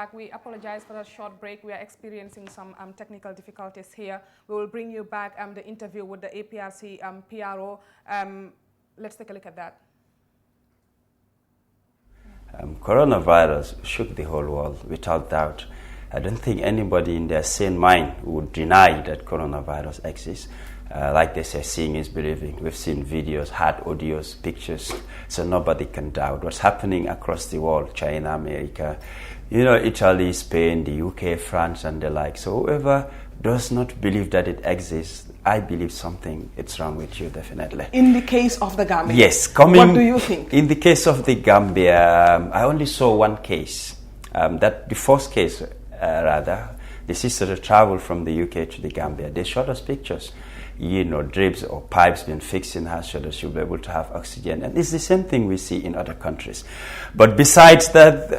back. We apologize for that short break. We are experiencing some technical difficulties here. We will bring you back the interview with the APRC PRO. Let's take a look at that. Coronavirus shook the whole world, without doubt. I don't think anybody in their sane mind would deny that coronavirus exists. Like they say, seeing is believing. We've seen videos, heard audios, pictures, so nobody can doubt what's happening across the world, China, America, Italy, Spain, the UK, France, and the like. So whoever does not believe that it exists, I believe something is wrong with you, definitely. In the case of the Gambia? Yes. What do you think? In the case of the Gambia, I only saw one case. The first case, the sister traveled from the UK to the Gambia. They showed us pictures, drips or pipes being fixed in her so that she'll be able to have oxygen. And it's the same thing we see in other countries. But besides that,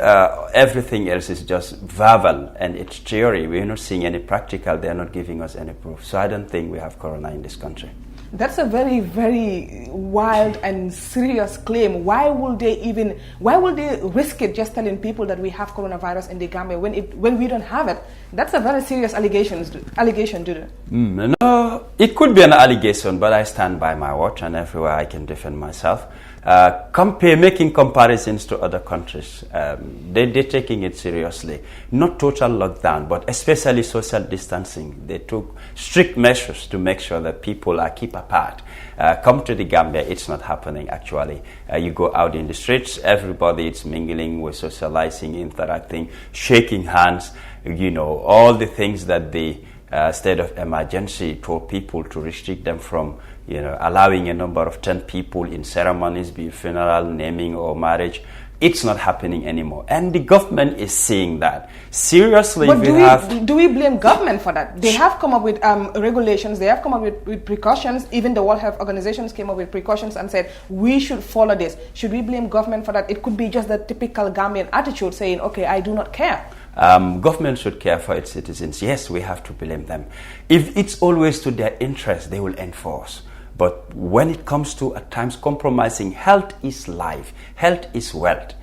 everything else is just verbal and it's theory. We're not seeing any practical. They're not giving us any proof. So I don't think we have corona in this country. That's a very, very wild and serious claim. Why will they risk it just telling people that we have coronavirus in the Gambia when we don't have it? That's a very serious allegation, Dudu. No, it could be an allegation, but I stand by my word, and everywhere I can defend myself. Making comparisons to other countries, they're taking it seriously. Not total lockdown, but especially social distancing. They took strict measures to make sure that people are kept apart. Come to the Gambia, it's not happening actually. You go out in the streets, everybody is mingling, we're socializing, interacting, shaking hands, all the things that the state of emergency told people to restrict them from, allowing a number of 10 people in ceremonies, be it funeral, naming or marriage. It's not happening anymore. And the government is seeing that. Seriously, but do we blame government for that? They have come up with regulations, they have come up with precautions. Even the World Health Organization came up with precautions and said, we should follow this. Should we blame government for that? It could be just the typical Gambian attitude saying, okay, I do not care. Government should care for its citizens. Yes, we have to blame them. If it's always to their interest, they will enforce. But when it comes to, at times, compromising, health is life, health is wealth.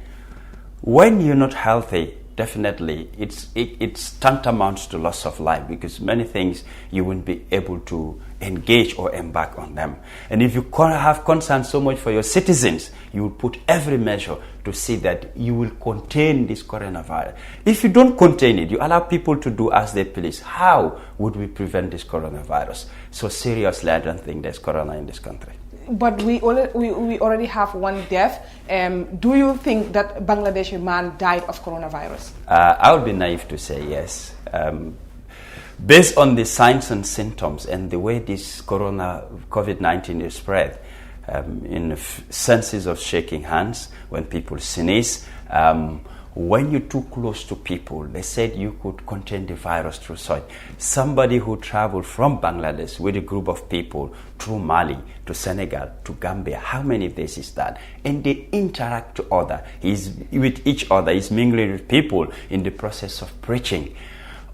When you're not healthy, definitely it's tantamount to loss of life, because many things you won't be able to engage or embark on them. And if you have concern so much for your citizens, you will put every measure to see that you will contain this coronavirus. If you don't contain it, you allow people to do as they please, how would we prevent this coronavirus? So seriously, I don't think there's corona in this country. But we already have one death. Do you think that Bangladeshi man died of coronavirus? I would be naive to say yes. Based on the signs and symptoms and the way this COVID-19 is spread, in senses of shaking hands, when people sneeze, when you're too close to people, they said you could contain the virus through such. Somebody who traveled from Bangladesh with a group of people through Mali to Senegal to Gambia, how many days is that? And they interact with each other. He's mingling with people in the process of preaching.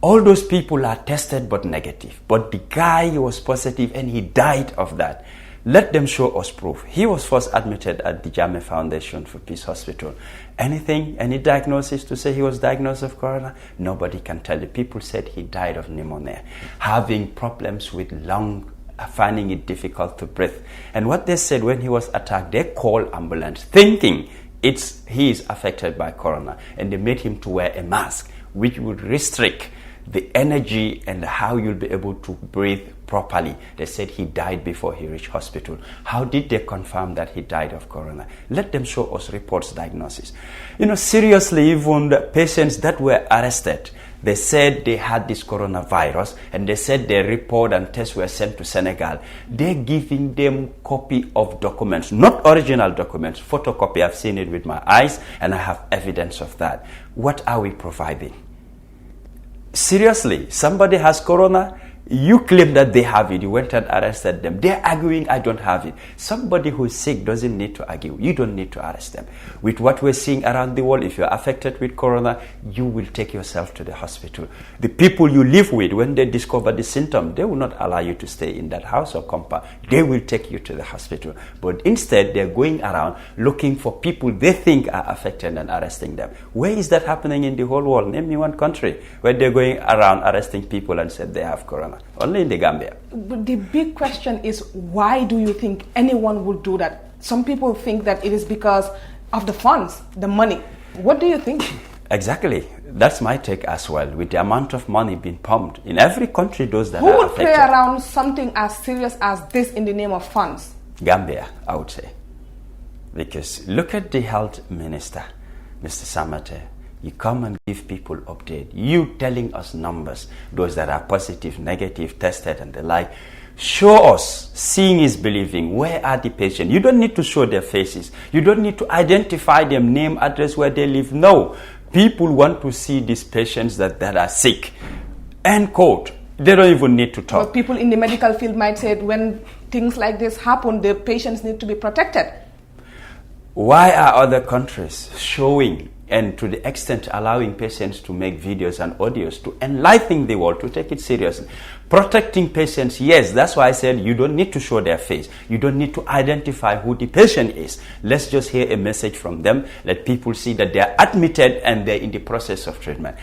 All those people are tested but negative. But the guy was positive and he died of that. Let them show us proof. He was first admitted at the Jammeh Foundation for Peace Hospital. Any diagnosis to say he was diagnosed of corona? Nobody can tell you. People said he died of pneumonia, having problems with lung, finding it difficult to breathe. And what they said when he was attacked, they called ambulance, thinking he is affected by corona. And they made him to wear a mask, which would restrict the energy and how you'll be able to breathe properly. They said he died before he reached hospital. How did they confirm that he died of corona? Let them show us reports, diagnosis. Seriously, even the patients that were arrested, they said they had this coronavirus and they said their report and tests were sent to Senegal. They're giving them copy of documents, not original documents, photocopy. I've seen it with my eyes and I have evidence of that. What are we providing? Seriously, somebody has corona, You claim that they have it. You went and arrested them. They're arguing, I don't have it. Somebody who's sick doesn't need to argue. You don't need to arrest them. With what we're seeing around the world, if you're affected with corona, you will take yourself to the hospital. The people you live with, when they discover the symptom, they will not allow you to stay in that house or compound. They will take you to the hospital. But instead, they're going around looking for people they think are affected and arresting them. Where is that happening in the whole world? Name me one country where they're going around arresting people and said they have corona. Only in the Gambia. But the big question is, why do you think anyone would do that? Some people think that it is because of the funds, the money. What do you think? Exactly. That's my take as well. With the amount of money being pumped in every country, those that Who are would affected. play around something as serious as this in the name of funds? Gambia, I would say. Because look at the health minister, Mr. Samate. You come and give people update. You telling us numbers, those that are positive, negative, tested, and the like. Show us. Seeing is believing. Where are the patients? You don't need to show their faces. You don't need to identify them, name, address, where they live. No. People want to see these patients that are sick. End quote. They don't even need to talk. But people in the medical field might say when things like this happen, the patients need to be protected. Why are other countries showing and to the extent allowing patients to make videos and audios to enlighten the world, to take it seriously? Protecting patients, yes, that's why I said you don't need to show their face. You don't need to identify who the patient is. Let's just hear a message from them. Let people see that they are admitted and they're in the process of treatment.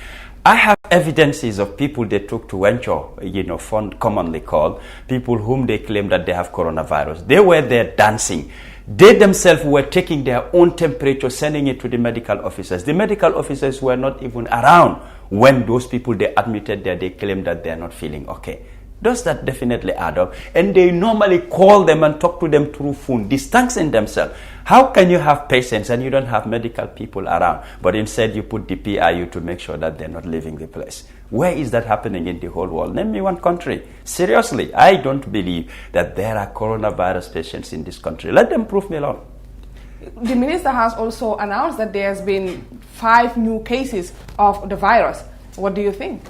I have evidences of people they took to Wencho, commonly called, people whom they claim that they have coronavirus. They were there dancing. They themselves were taking their own temperature, sending it to the medical officers. The medical officers were not even around when those people they admitted there, they claimed that they are not feeling okay. Does that definitely add up? And they normally call them and talk to them through phone, distancing themselves. How can you have patients and you don't have medical people around, but instead you put the PIU to make sure that they're not leaving the place? Where is that happening in the whole world? Name me one country. Seriously, I don't believe that there are coronavirus patients in this country. Let them prove me wrong. The minister has also announced that there has been 5 new cases of the virus. What do you think?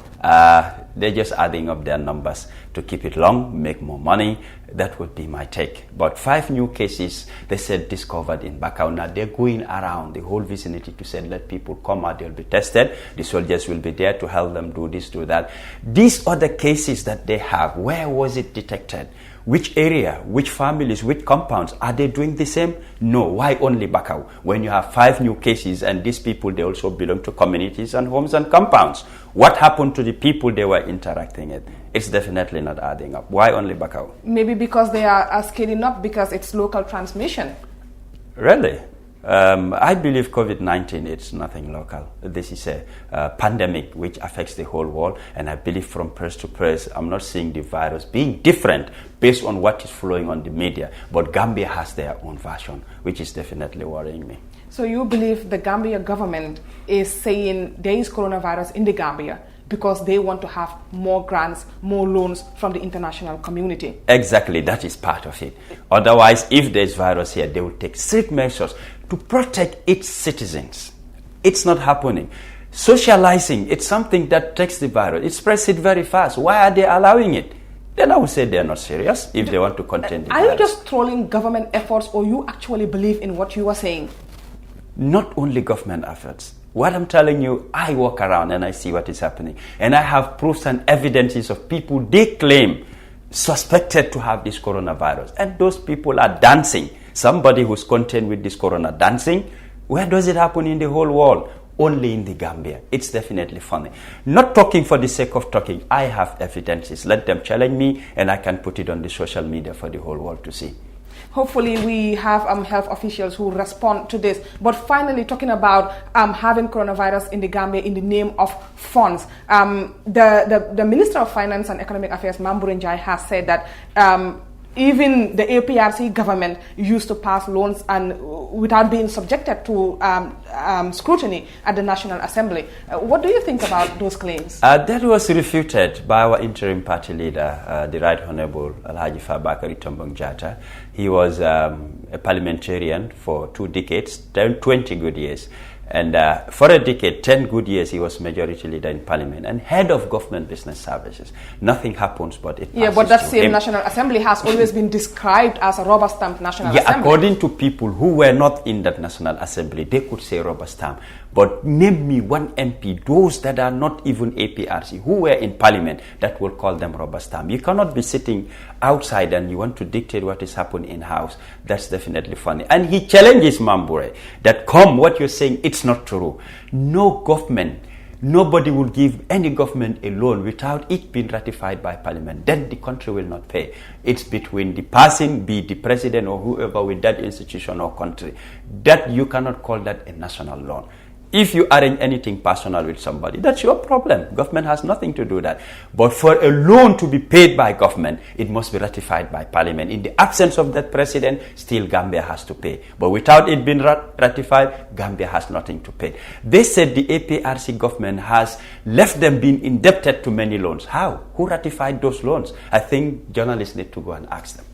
They're just adding up their numbers to keep it long, make more money. That would be my take. But 5 new cases, they said, discovered in Bakau. Now they're going around the whole vicinity to say, let people come out, they'll be tested. The soldiers will be there to help them do this, do that. These other cases that they have, where was it detected? Which area, which families, which compounds? Are they doing the same? No. Why only Bakau? When you have 5 new cases and these people, they also belong to communities and homes and compounds. What happened to the people they were interacting with? It's definitely not adding up. Why only Bakau? Maybe because they are scaling up because it's local transmission. Really? I believe COVID-19, it's nothing local. This is a pandemic which affects the whole world, and I believe from person to person, I'm not seeing the virus being different based on what is flowing on the media, but Gambia has their own version, which is definitely worrying me. So you believe the Gambia government is saying there is coronavirus in the Gambia because they want to have more grants, more loans from the international community? Exactly, that is part of it. Otherwise, if there's virus here, they will take strict measures to protect its citizens. It's not happening. Socializing, it's something that takes the virus. It spreads it very fast. Why are they allowing it? Then I would say they're not serious if they want to contain the virus. Are you just trolling government efforts, or you actually believe in what you are saying? Not only government efforts. What I'm telling you, I walk around and I see what is happening. And I have proofs and evidences of people they claim suspected to have this coronavirus. And those people are dancing. Somebody who's contained with this corona dancing. Where does it happen in the whole world? Only in the Gambia. It's definitely funny. Not talking for the sake of talking. I have evidences. Let them challenge me and I can put it on the social media for the whole world to see. Hopefully we have health officials who respond to this. But finally, talking about having coronavirus in the Gambia in the name of funds, the Minister of Finance and Economic Affairs, Mamburin Njai, has said that even the APRC government used to pass loans and without being subjected to scrutiny at the National Assembly. What do you think about those claims? That was refuted by our interim party leader, the Right Honorable Alhaji Fabakary Tombong Jatta. He was a parliamentarian for 2 decades, 20 good years. And for a decade, 10 good years, he was majority leader in parliament and head of government business services. Nothing happens, but it passes. Yeah, but that same him. National Assembly has always been described as a rubber stamp National Assembly. Yeah, according to people who were not in that National Assembly, they could say rubber stamp. But name me one MP, those that are not even APRC, who were in parliament, that will call them rubber stamp. You cannot be sitting outside and you want to dictate what is happening in house. That's definitely funny. And he challenges Mambure that what you're saying, it's not true. No government, nobody will give any government a loan without it being ratified by parliament. Then the country will not pay. It's between the person, be the president or whoever with that institution or country. That you cannot call that a national loan. If you arrange anything personal with somebody, that's your problem. Government has nothing to do that. But for a loan to be paid by government, it must be ratified by parliament. In the absence of that president, still Gambia has to pay. But without it being ratified, Gambia has nothing to pay. They said the APRC government has left them being indebted to many loans. How? Who ratified those loans? I think journalists need to go and ask them.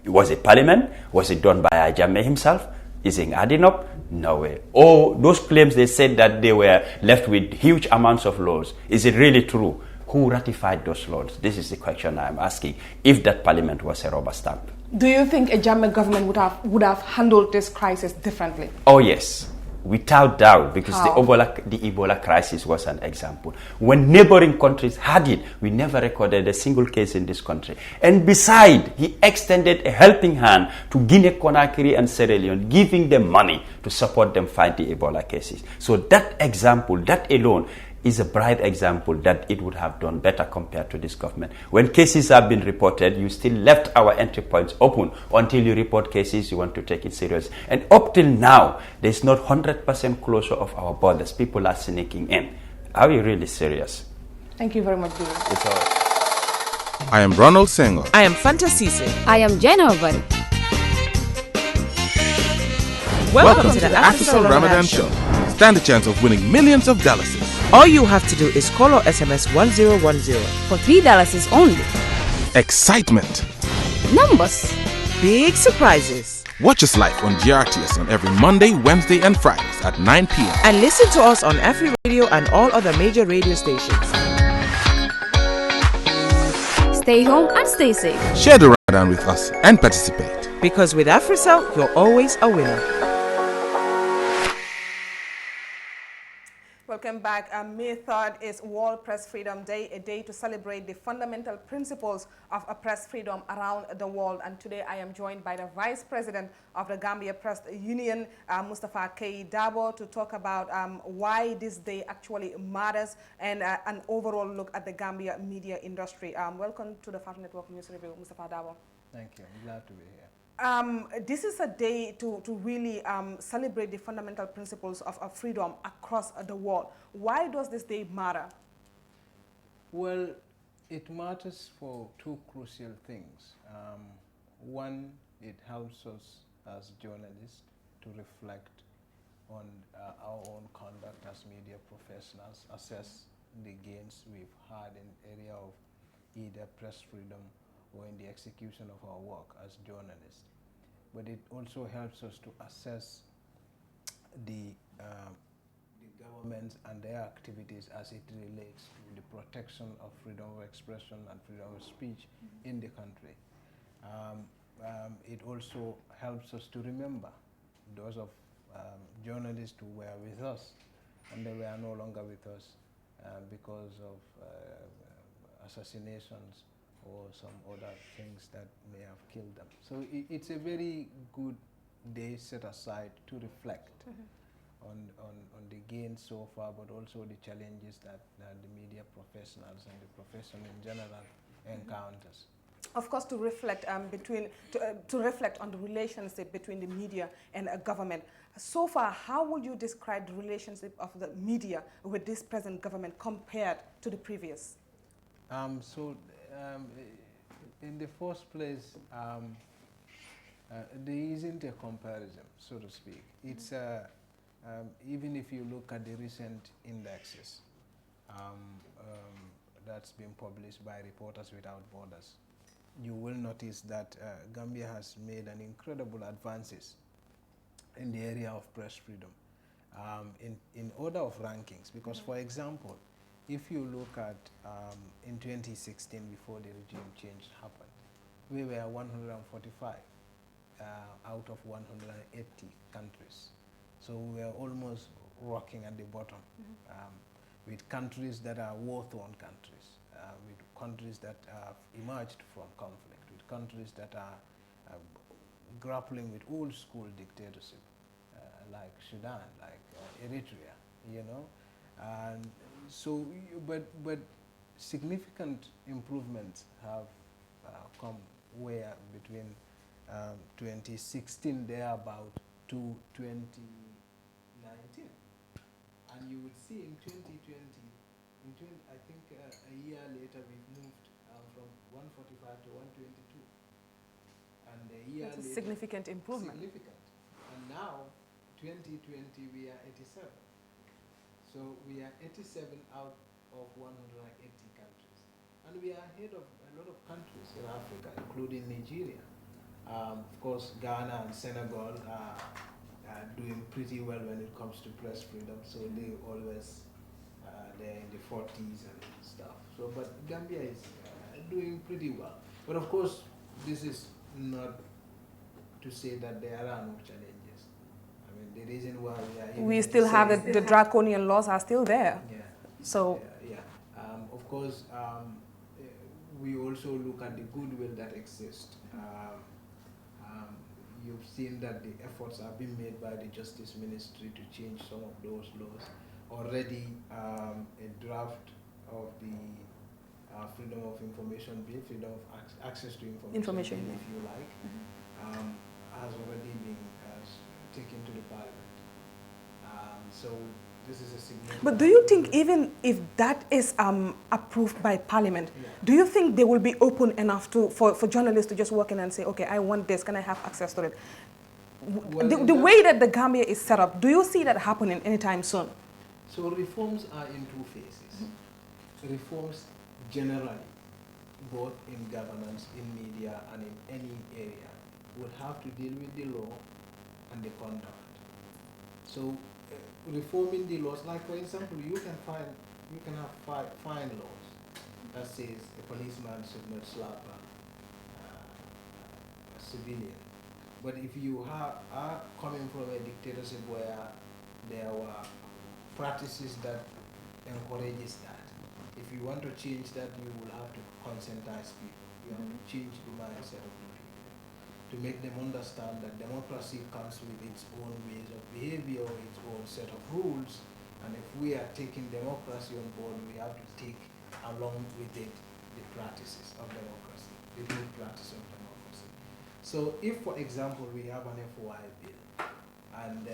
Was it parliament? Was it done by Ajame himself? Is it adding up? No way. Oh, those claims they said that they were left with huge amounts of loans. Is it really true? Who ratified those loans? This is the question I'm asking. If that parliament was a rubber stamp. Do you think a German government would have handled this crisis differently? Oh yes, without doubt, because How? the Ebola crisis was an example. When neighboring countries had it, we never recorded a single case in this country. And beside, he extended a helping hand to Guinea-Conakry and Sierra Leone, giving them money to support them fight the Ebola cases. So that example, that alone, is a bright example that it would have done better compared to this government. When cases have been reported, you still left our entry points open. Until you report cases, you want to take it serious. And up till now, there's not 100% closure of our borders. People are sneaking in. Are we really serious? Thank you very much, Duru. It's all right. I am Ronald Senghor. I am Fanta Sise. I am Jenovan. Welcome to the After Ramadan Show. Stand a chance of winning millions of dollars. All you have to do is call or SMS 1010. For $3 only. Excitement. Numbers. Big surprises. Watch us live on GRTS on every Monday, Wednesday, and Fridays at 9 p.m. And listen to us on Afri Radio and all other major radio stations. Stay home and stay safe. Share the Ramadan with us and participate. Because with AfriCell, you're always a winner. Welcome back. May 3rd is World Press Freedom Day, a day to celebrate the fundamental principles of press freedom around the world. And today I am joined by the Vice President of the Gambia Press Union, Mustafa K. Dabo, to talk about why this day actually matters and an overall look at the Gambia media industry. Welcome to the Fat Network News Review, Mustafa Dabo. Thank you. I'm glad to be here. This is a day to really celebrate the fundamental principles of freedom across the world. Why does this day matter? Well, it matters for two crucial things. One, it helps us as journalists to reflect on our own conduct as media professionals, assess the gains we've had in area of either press freedom or in the execution of our work as journalists. But it also helps us to assess the governments and their activities as it relates to the protection of freedom of expression and freedom of speech in the country. It also helps us to remember those of journalists who were with us and they were no longer with us because of assassinations or some other things that may have killed them. So it's a very good day set aside to reflect on the gains so far, but also the challenges that the media professionals and the profession in general encounters. Of course, to reflect to reflect on the relationship between the media and a government. So far, how would you describe the relationship of the media with this present government compared to the previous? In the first place, there isn't a comparison, so to speak. It's even if you look at the recent indexes that's been published by Reporters Without Borders, you will notice that Gambia has made an incredible advances in the area of press freedom. in order of rankings, because for example, if you look at in 2016, before the regime change happened, we were 145 out of 180 countries. So we are almost rocking at the bottom, with countries that are war-torn countries, with countries that have emerged from conflict, with countries that are grappling with old-school dictatorship, like Sudan, like Eritrea, you know. And so, but significant improvements have come where between 2016 thereabout to 2019, and you would see in 2020, I think a year later we've moved from 145 to 122, and a year That's a later, significant improvement. significant, and now 2020 we are 87. So we are 87 out of 180 countries, and we are ahead of a lot of countries in Africa, including Nigeria. Of course, Ghana and Senegal are doing pretty well when it comes to press freedom, so they always they're in the 40s and stuff. So, but Gambia is doing pretty well. But of course, this is not to say that there are no challenges. I mean, the reason why we still have the draconian laws are still there. Yeah. So of course, we also look at the goodwill that exists. You've seen that the efforts have been made by the Justice Ministry to change some of those laws. Already, a draft of the Freedom of Information Bill, Freedom of Access to Information Bill, if you like, has already been taken to the Parliament. So this is a significant. But do you think even if that is approved by Parliament, do you think they will be open enough for journalists to just walk in and say, okay, I want this, can I have access to it? Well, the way that the Gambia is set up, do you see that happening anytime soon? So reforms are in two phases. Reforms generally, both in governance, in media, and in any area, would have to deal with the law and the conduct. So reforming the laws, like for example, you can have fine laws that says a policeman should not slap a civilian. But if you are coming from a dictatorship where there were practices that encourages that, if you want to change that, you will have to conscientize people. You have to change the mindset of the people to make them understand that democracy comes with its own ways of behavior, its own set of rules, and if we are taking democracy on board, we have to take along with it the practices of democracy, the good practice of democracy. So if, for example, we have an FOI bill and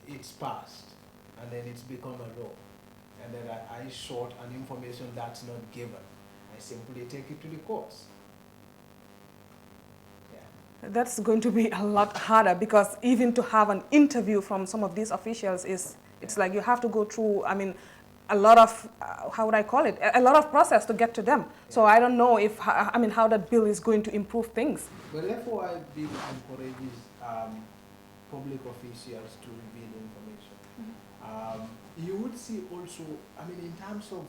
it's passed and then it's become a law, and then I short an information that's not given, I simply take it to the courts. That's going to be a lot harder, because even to have an interview from some of these officials it's like you have to go through, I mean, a lot of, how would I call it, a lot of process to get to them. So I don't know if, I mean, how that bill is going to improve things. But FOI bill encourages public officials to reveal information. You would see also, I mean, in terms of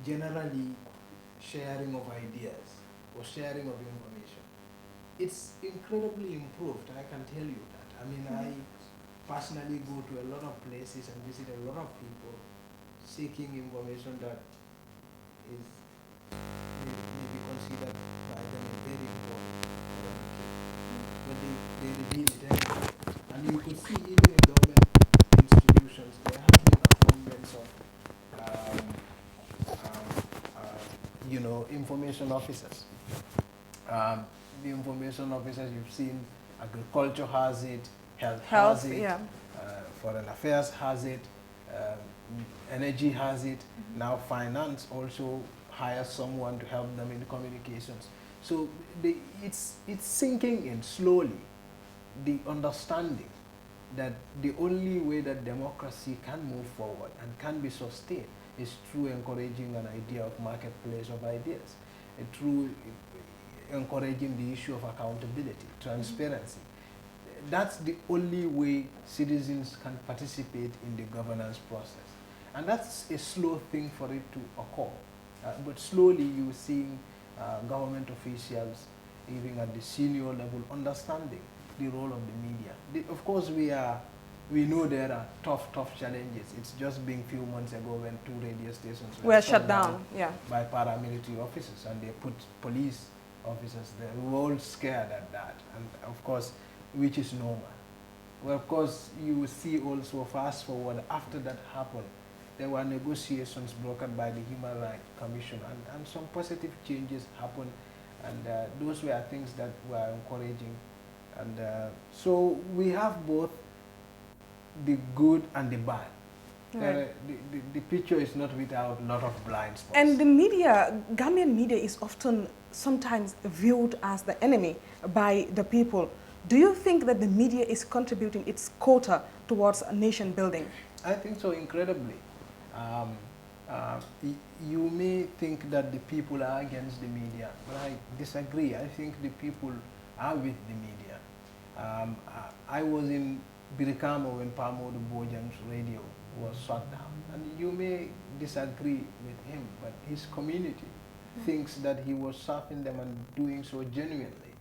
generally sharing of ideas or sharing of information, it's incredibly improved, I can tell you that. I mean, I personally go to a lot of places and visit a lot of people seeking information that is maybe considered by them very important. But they reveal it anyway. And you could see even in government institutions, there have been appointments of information officers. The information officers, you've seen agriculture has it, health has it, foreign affairs has it, energy has it. Now finance also hires someone to help them in communications. So it's sinking in slowly, the understanding that the only way that democracy can move forward and can be sustained is through encouraging an idea of marketplace of ideas, through encouraging the issue of accountability, transparency. that's the only way citizens can participate in the governance process. And that's a slow thing for it to occur. But slowly you see government officials, even at the senior level, understanding the role of the media. Of course, we know there are tough challenges. It's just been few months ago when 2 radio stations were shut down, yeah, by paramilitary officers, and they put police officers there. We were all scared at that, and of course, which is normal. Well, of course, you will see also, fast forward, after that happened, there were negotiations brokered by the Human Rights Commission, and some positive changes happened, and those were things that were encouraging. And so we have both the good and the bad. Right. The picture is not without a lot of blind spots. And the media, Gambian media, is often sometimes viewed as the enemy by the people. Do you think that the media is contributing its quota towards nation building? I think so, incredibly. You may think that the people are against the media, but I disagree. I think the people are with the media. I was in Birikamo when Pamodu Bojan's radio was shut down, and you may disagree with him, but his community thinks that he was serving them and doing so genuinely,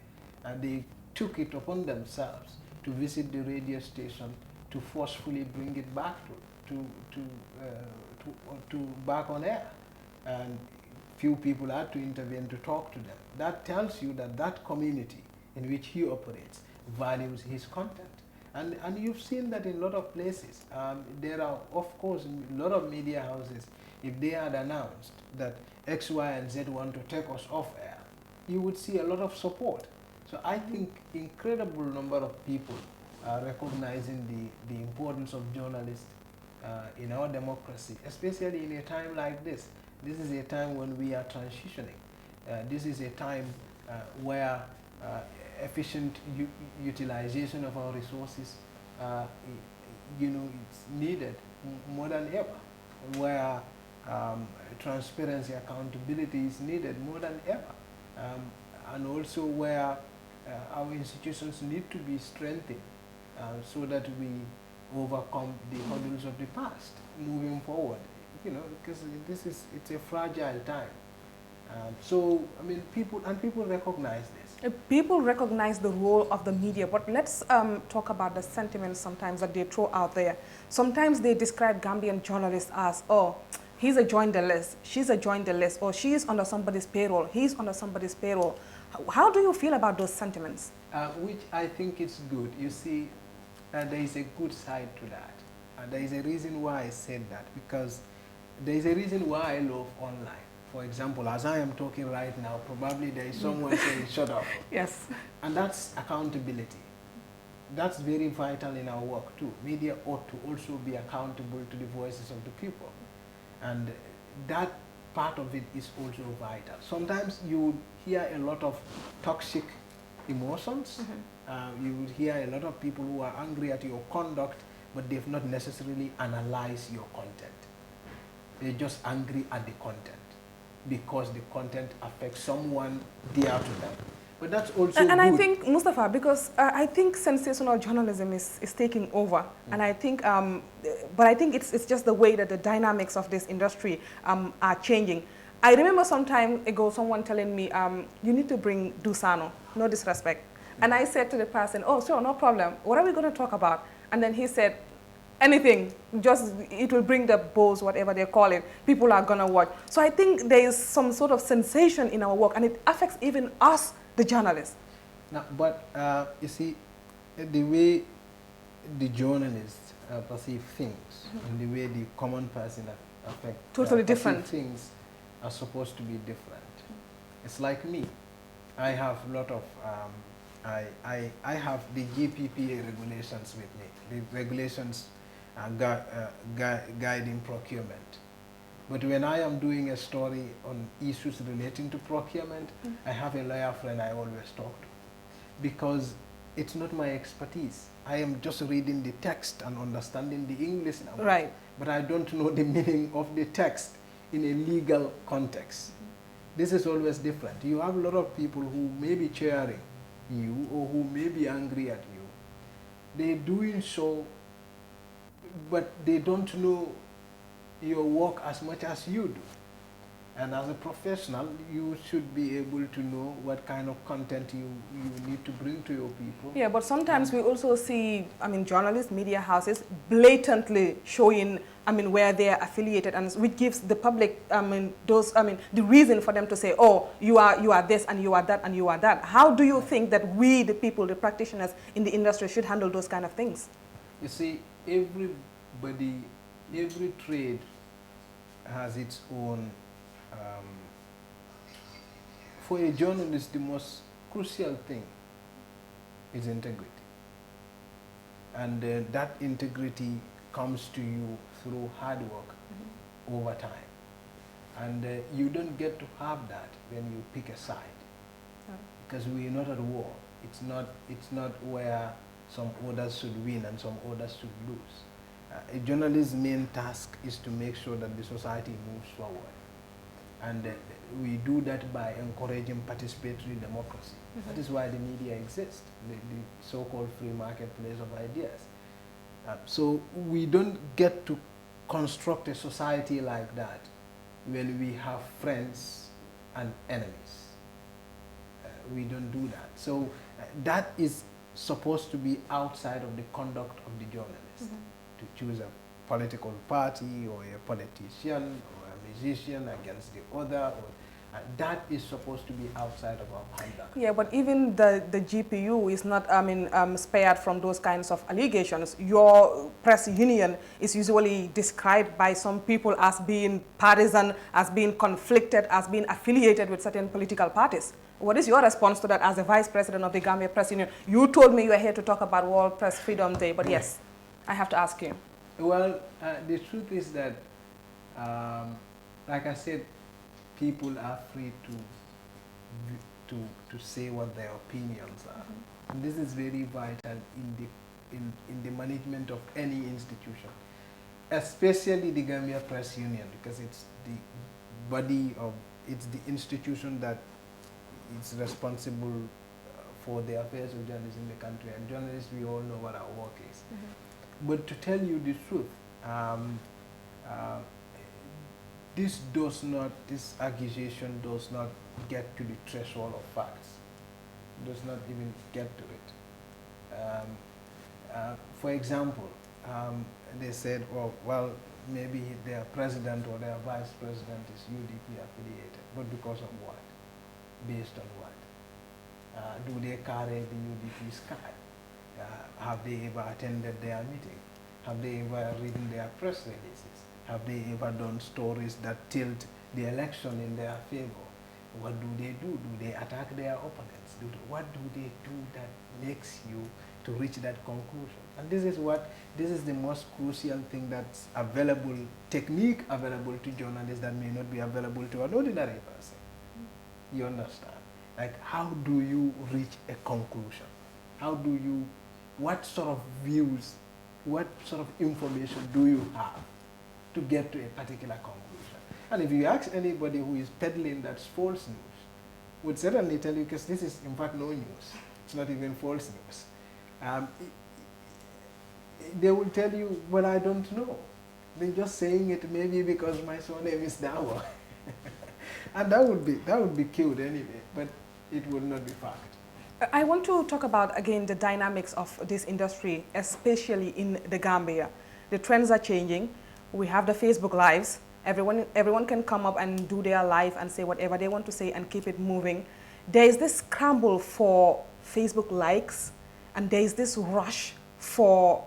and they took it upon themselves to visit the radio station to forcefully bring it back to back on air, and few people had to intervene to talk to them. That tells you that that community in which he operates values his content. And you've seen that in a lot of places. There are, of course, a lot of media houses, if they had announced that X, Y, and Z want to take us off air, you would see a lot of support. So I think incredible number of people are recognizing the importance of journalists in our democracy, especially in a time like this. This is a time when we are transitioning. This is a time where efficient utilization of our resources, it's needed more than ever, where transparency, accountability is needed more than ever, and also where our institutions need to be strengthened so that we overcome the hurdles of the past moving forward, because it's a fragile time. So, I mean, people recognize this. People recognize the role of the media, but let's talk about the sentiments sometimes that they throw out there. Sometimes they describe Gambian journalists as, oh, he's a journalist, she's a journalist, or she's under somebody's payroll, he's under somebody's payroll. How do you feel about those sentiments? Which I think is good. You see, there is a good side to that. There is a reason why I said that, because there is a reason why I love online. For example, as I am talking right now, probably there is someone saying, shut up. Yes. And that's accountability. That's very vital in our work too. Media ought to also be accountable to the voices of the people. And that part of it is also vital. Sometimes you would hear a lot of toxic emotions. You would hear a lot of people who are angry at your conduct, but they've not necessarily analyzed your content. They're just angry at the content, because the content affects someone dear to them. But that's also and good. I think, Mustafa, because I think sensational journalism is taking over. And I think, but I think it's just the way that the dynamics of this industry are changing. I remember some time ago someone telling me, you need to bring Dusano, no disrespect. And I said to the person, oh, sure, no problem. What are we going to talk about? And then he said, anything, just it will bring the buzz, whatever they call it. People are going to watch. So I think there is some sort of sensation in our work, and it affects even us, the journalists. Now, but you see, the way the journalists perceive things and the way the common person totally different things are supposed to be different. It's like me. I have a lot of I have the GPPA regulations with me. The regulations guiding procurement. But when I am doing a story on issues relating to procurement, I have a lawyer friend I always talk to, because it's not my expertise. I am just reading the text and understanding the English language. Right. But I don't know the meaning of the text in a legal context. This is always different. You have a lot of people who may be cheering you or who may be angry at you, they're doing so, but they don't know your work as much as you do. And as a professional, you should be able to know what kind of content you need to bring to your people. Yeah, but sometimes we also see, I mean, journalists, media houses blatantly showing, I mean, where they are affiliated, and which gives the public, the reason for them to say, oh, you are this and you are that and you are that. How do you think that we, the people, the practitioners in the industry, should handle those kind of things? You see, everybody, every trade has its own. For a journalist, the most crucial thing is integrity. And that integrity comes to you through hard work over time. And you don't get to have that when you pick a side. Because we are not at war. It's not where some others should win and some others should lose. A journalist's main task is to make sure that the society moves forward. And we do that by encouraging participatory democracy. That is why the media exists, the so-called free marketplace of ideas. So we don't get to construct a society like that when we have friends and enemies. We don't do that. So that is supposed to be outside of the conduct of the journalist. To choose a political party or a politician or a musician against the other, that is supposed to be outside of our conduct. Yeah, but even the GPU is not, spared from those kinds of allegations. Your press union is usually described by some people as being partisan, as being conflicted, as being affiliated with certain political parties. What is your response to that as the vice president of the Gambia Press Union? You told me you are here to talk about World Press Freedom Day, but yes, I have to ask you. Well, the truth is that, like I said, people are free to say what their opinions are. And this is very vital in the management of any institution, especially the Gambia Press Union, because it's the body of, it's the institution that is responsible for the affairs of journalists in the country. And journalists, we all know what our work is. But to tell you the truth, this accusation does not get to the threshold of facts. It does not even get to it. For example, they said, oh, well, maybe their president or their vice president is UDP affiliated, but because of what? Based on what? Do they carry the UDP sky? Have they ever attended their meeting? Have they ever written their press releases? Have they ever done stories that tilt the election in their favor? What do they do? Do they attack their opponents? What do they do that makes you to reach that conclusion? And this is the most crucial thing that's available, technique available to journalists that may not be available to an ordinary person. You understand? Like, how do you reach a conclusion? What sort of views, what sort of information do you have to get to a particular conclusion? And if you ask anybody who is peddling that's false news, would certainly tell you, because this is in fact no news, it's not even false news. They will tell you, well, I don't know. They're just saying it maybe because my surname is Dawa. And that would be killed anyway, but it would not be fact. I want to talk about, again, the dynamics of this industry, especially in the Gambia. The trends are changing. We have the Facebook Lives. Everyone can come up and do their live and say whatever they want to say and keep it moving. There is this scramble for Facebook likes, and there is this rush for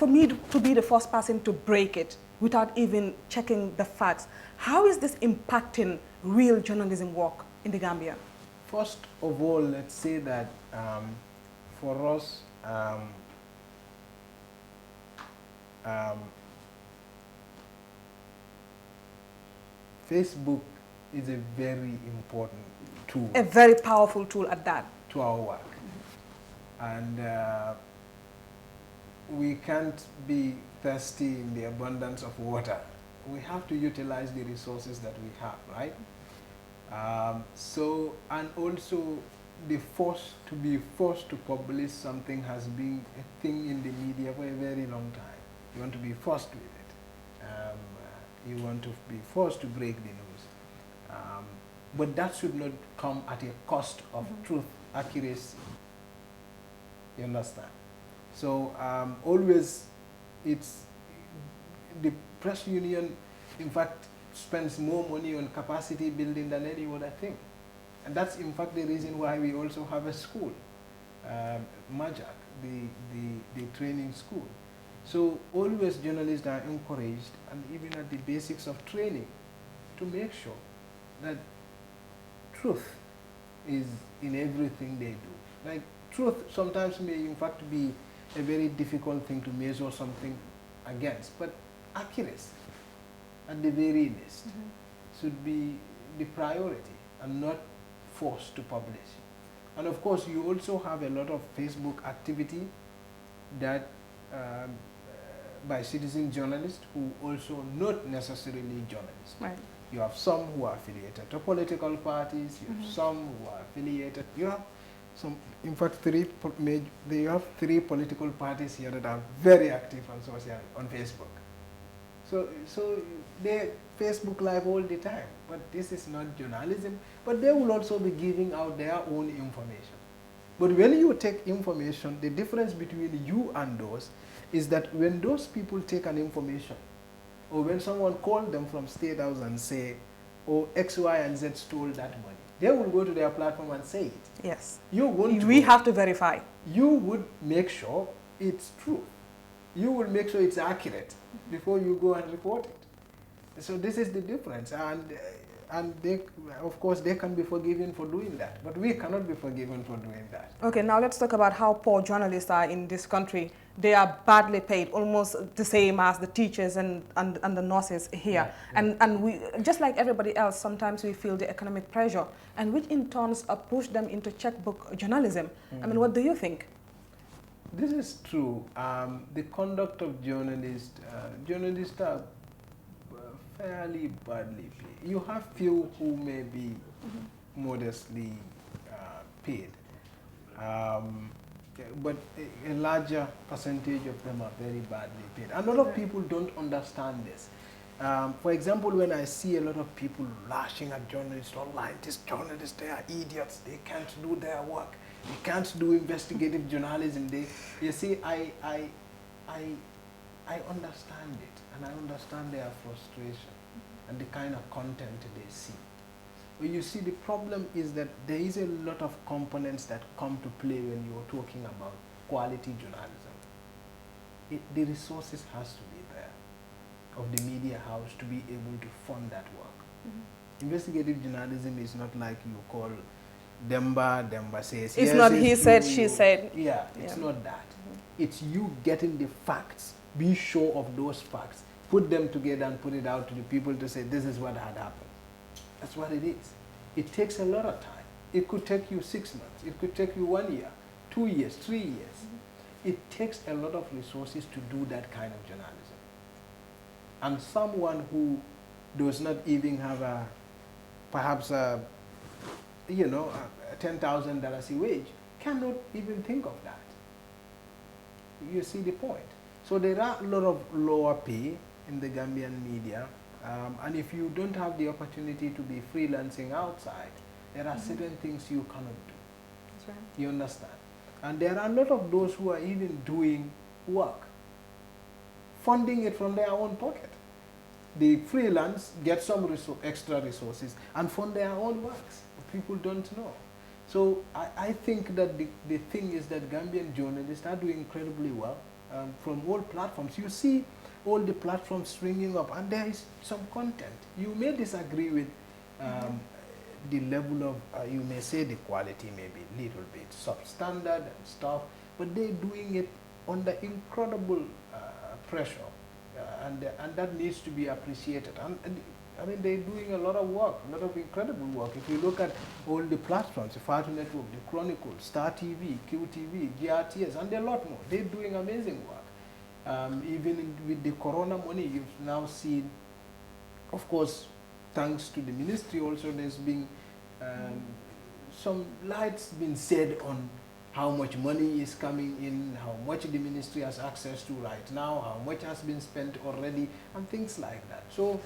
me to be the first person to break it without even checking the facts. How is this impacting real journalism work in the Gambia? First of all, let's say that for us, Facebook is a very important tool. A very powerful tool at that. To our work. And we can't be thirsty in the abundance of water. We have to utilize the resources that we have, right? And also to be forced to publish something has been a thing in the media for a very long time. You want to be forced with it. You want to be forced to break the news. But that should not come at a cost of truth, accuracy. You understand? So always it's the press union, in fact, spends more money on capacity building than any other thing. And that's in fact the reason why we also have a school, Majak, the training school. So always journalists are encouraged, and even at the basics of training, to make sure that truth is in everything they do. Like truth sometimes may in fact be a very difficult thing to measure something against, but accuracy at the very least should be the priority and not forced to publish. And of course you also have a lot of Facebook activity that by citizen journalists who also not necessarily journalists. Right. You have some who are affiliated to political parties, you have some who are affiliated, you have some, in fact you have 3 political parties here that are very active on Facebook. So they Facebook Live all the time, but this is not journalism. But they will also be giving out their own information. But when you take information, the difference between you and those is that when those people take an information, or when someone calls them from State House and say, oh, X, Y, and Z stole that money, they will go to their platform and say it. Yes. We have to verify. You would make sure it's true. You will make sure it's accurate before you go and report it. So this is the difference, and they, of course, they can be forgiven for doing that, but we cannot be forgiven for doing that. Okay, now let's talk about how poor journalists are in this country. They are badly paid, almost the same as the teachers and the nurses here. Yeah. And we, just like everybody else, sometimes we feel the economic pressure, and which in turns push them into checkbook journalism. I mean, what do you think? This is true. The conduct of journalists are fairly badly paid. You have few who may be modestly paid, but a larger percentage of them are very badly paid. A lot of people don't understand this. For example, when I see a lot of people lashing at journalists online, these journalists, they are idiots, they can't do their work, they can't do investigative journalism. You see, I understand it, and I understand their frustration and the kind of content they see. But you see, the problem is that there is a lot of components that come to play when you're talking about quality journalism. The resources has to be there of the media house to be able to fund that work. Investigative journalism is not like you call Demba says. It's not he said, she said. Yeah, it's not that. It's you getting the facts, be sure of those facts, put them together and put it out to the people to say this is what had happened. That's what it is. It takes a lot of time. It could take you 6 months. It could take you 1 year, 2 years, 3 years. It takes a lot of resources to do that kind of journalism. And someone who does not even have perhaps a $10,000 a wage cannot even think of that. You see the point. So there are a lot of lower pay in the Gambian media, and if you don't have the opportunity to be freelancing outside, there are certain things you cannot do. That's right. You understand? And there are a lot of those who are even doing work, funding it from their own pocket. They freelance, get some extra resources, and fund their own works. People don't know. So I think that the thing is that Gambian journalists are doing incredibly well from all platforms. You see all the platforms stringing up, and there is some content. You may disagree with the level of, you may say the quality may be a little bit substandard and stuff, but they're doing it under incredible pressure, and that needs to be appreciated. And I mean, they're doing a lot of work, a lot of incredible work. If you look at all the platforms, the Fatu Network, the Chronicle, Star TV, QTV, GRTS, and a lot more, they're doing amazing work. Even with the corona money, you've now seen, of course, thanks to the ministry also, there's been some light's been said on how much money is coming in, how much the ministry has access to right now, how much has been spent already, and things like that. So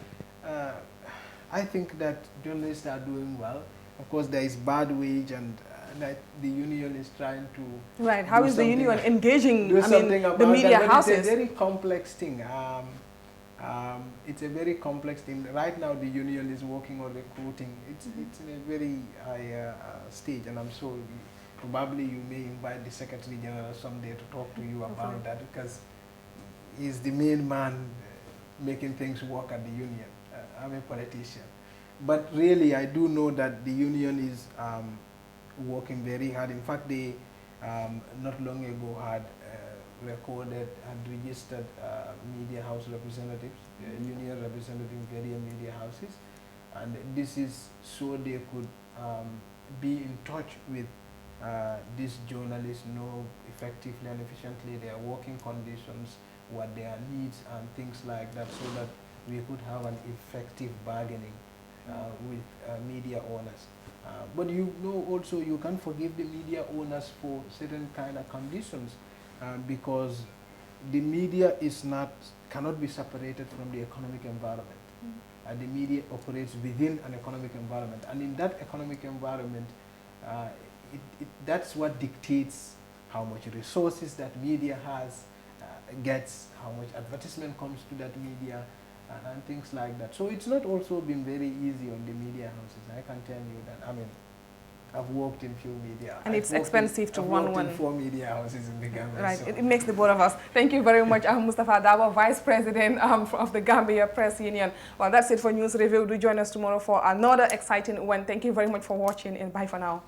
I think that journalists are doing well. Of course, there is bad wage, and that the union is trying to Right. How is the union engaging? Do something about the media that, houses. It's a very complex thing. It's a very complex thing. Right now, the union is working on recruiting. It's in a very high stage, and I'm sure probably you may invite the Secretary General someday to talk to you about that, because he's the main man making things work at the union. I'm a politician. But really, I do know that the union is working very hard. In fact, they not long ago had recorded and registered media house representatives, union representing various media houses. And this is so they could be in touch with these journalists, know effectively and efficiently their working conditions, what their needs and things like that, so that we could have an effective bargaining with media owners. But you know also you can forgive the media owners for certain kind of conditions because the media cannot be separated from the economic environment. The media operates within an economic environment, and in that economic environment, that's what dictates how much resources that media gets, how much advertisement comes to that media, and things like that. So it's not also been very easy on the media houses. I can tell you that. I mean, I've worked in few media. And it's expensive to run one. I've worked in 4 media houses in the Gambia. Right, so. it makes the both of us. Thank you very much, Mustafa Dabo, Vice President of the Gambia Press Union. Well, that's it for News Review. Do join us tomorrow for another exciting one. Thank you very much for watching, and bye for now.